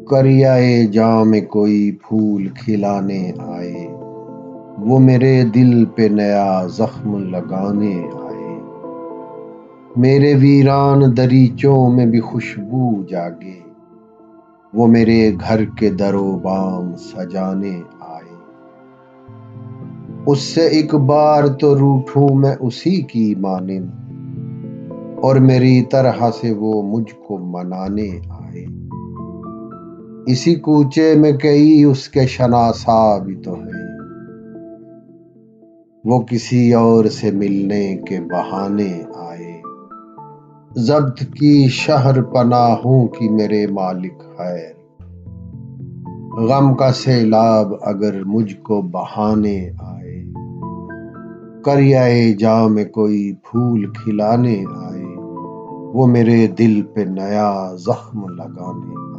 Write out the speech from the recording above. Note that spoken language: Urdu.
کریائے جام میں کوئی پھول کھلانے آئے، وہ میرے دل پہ نیا زخم لگانے آئے۔ میرے ویران دریچوں میں بھی خوشبو جاگے، وہ میرے گھر کے در و بام سجانے آئے۔ اس سے ایک بار تو روٹھوں میں اسی کی مانند، اور میری طرح سے وہ مجھ کو منانے آئے۔ اسی کوچے میں کئی اس کے شناسا بھی تو ہیں، وہ کسی اور سے ملنے کے بہانے آئے۔ ضبط کی شہر پناہوں کی میرے مالک خیر، غم کا سیلاب اگر مجھ کو بہانے آئے۔ کریائے جام میں کوئی پھول کھلانے آئے، وہ میرے دل پہ نیا زخم لگانے آئے۔